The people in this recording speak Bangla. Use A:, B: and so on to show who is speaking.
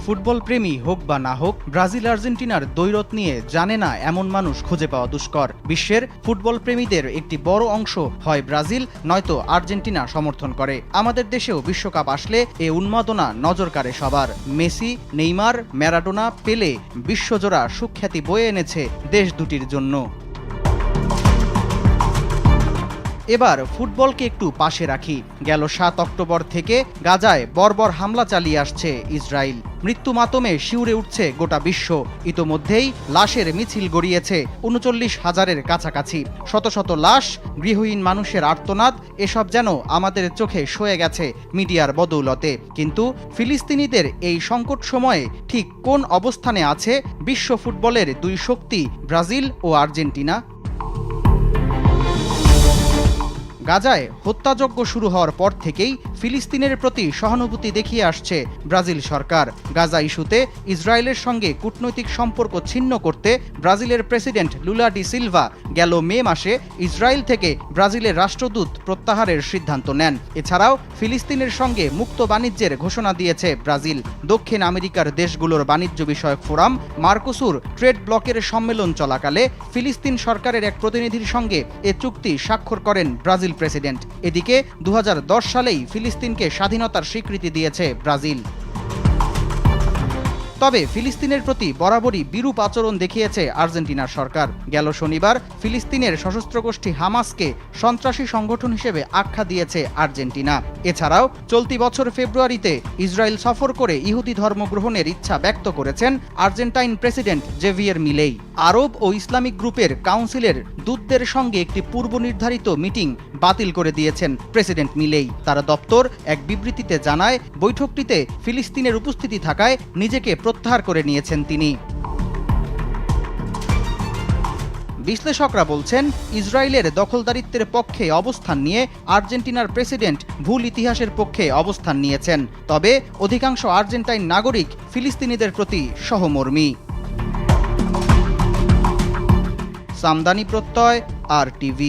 A: ফুটবল প্রেমী হোক বা না হোক, ব্রাজিল আর্জেন্টিনার দ্বৈরথ নিয়ে জানে না এমন মানুষ খুঁজে পাওয়া দুষ্কর। বিশ্বের ফুটবল প্রেমীদের একটি বড় অংশ হয় ব্রাজিল নয়তো আর্জেন্টিনা সমর্থন করে। আমাদের দেশেও বিশ্বকাপ আসলে এ উন্মাদনা নজর কাড়ে সবার। মেসি, নেইমার, ম্যারাডোনা, পেলে বিশ্বজোড়া সুখ্যাতি বয়ে এনেছে দেশ দুটির জন্য। এবার ফুটবলকে একটু পাশে রাখি। গেল ৭ অক্টোবর থেকে গাজায় বর্বর হামলা চালিয়ে আসছে ইসরায়েল। মৃত্যু মাতমে শিউরে উঠছে গোটা বিশ্ব। ইতোমধ্যেই লাশের মিছিল গড়িয়েছে ৩৯,০০০-এর কাছাকাছি। শত শত লাশ, গৃহহীন মানুষের আর্তনাদ, এসব যেন আমাদের চোখে সয়ে গেছে মিডিয়ার বদৌলতে। কিন্তু ফিলিস্তিনিদের এই সংকট সময়ে ঠিক কোন অবস্থানে আছে বিশ্ব ফুটবলের দুই শক্তি ব্রাজিল ও আর্জেন্টিনা? গাজায় হত্যাযজ্ঞ শুরু হওয়ার পর থেকেই ফিলিস্তিনের প্রতি সহানুভূতি দেখিয়ে আসছে ব্রাজিল সরকার। গাজা ইস্যুতে ইসরায়েলের সঙ্গে কূটনৈতিক সম্পর্ক ছিন্ন করতে ব্রাজিলের প্রেসিডেন্ট লুলা ডি সিলভা গেল মে মাসে ইসরায়েল থেকে ব্রাজিলের রাষ্ট্রদূত প্রত্যাহারের সিদ্ধান্ত নেন। এছাড়াও ফিলিস্তিনের সঙ্গে মুক্ত বাণিজ্যের ঘোষণা দিয়েছে ব্রাজিল। দক্ষিণ আমেরিকার দেশগুলোর বাণিজ্য বিষয়ক ফোরাম মার্কোসুর ট্রেড ব্লকের সম্মেলন চলাকালে ফিলিস্তিন সরকারের এক প্রতিনিধির সঙ্গে এ চুক্তি স্বাক্ষর করেন ব্রাজিল প্রেসিডেন্ট। এদিকে ২০১০ সালেই ফিলিস্তিনকে স্বাধীনতার স্বীকৃতি দিয়েছে ব্রাজিল। তবে ফিলিস্তিনের প্রতি বরাবরই বিরূপ আচরণ দেখিয়েছে আর্জেন্টিনার সরকার। গেল শনিবার ফিলিস্তিনের সশস্ত্র গোষ্ঠী হামাসকে সন্ত্রাসী সংগঠন হিসেবে আখ্যা দিয়েছে আর্জেন্টিনা। এছাড়াও চলতি বছর ফেব্রুয়ারিতে ইসরায়েল সফর করে ইহুদি ধর্ম গ্রহণের ইচ্ছা ব্যক্ত করেছেন আর্জেন্টাইন প্রেসিডেন্ট জেভিয়ের মিলেই। আরব ও ইসলামিক গ্রুপের কাউন্সিলের দূতদের সঙ্গে একটি পূর্ব নির্ধারিত মিটিং বাতিল করে দিয়েছেন প্রেসিডেন্ট মিলেই। তার দপ্তর এক বিবৃতিতে জানায়, বৈঠকটিতে ফিলিস্তিনের উপস্থিতি থাকায় নিজেকে প্রত্যাহার করে নিয়েছেন তিনি। বিশ্লেষকরা বলছেন, ইসরায়েলের দখলদারিত্বের পক্ষে অবস্থান নিয়ে আর্জেন্টিনার প্রেসিডেন্ট ভুল ইতিহাসের পক্ষে অবস্থান নিয়েছেন। তবে অধিকাংশ আর্জেন্টাইন নাগরিক ফিলিস্তিনিদের প্রতি সহমর্মী। সামদানি প্রত্যয়, RTV।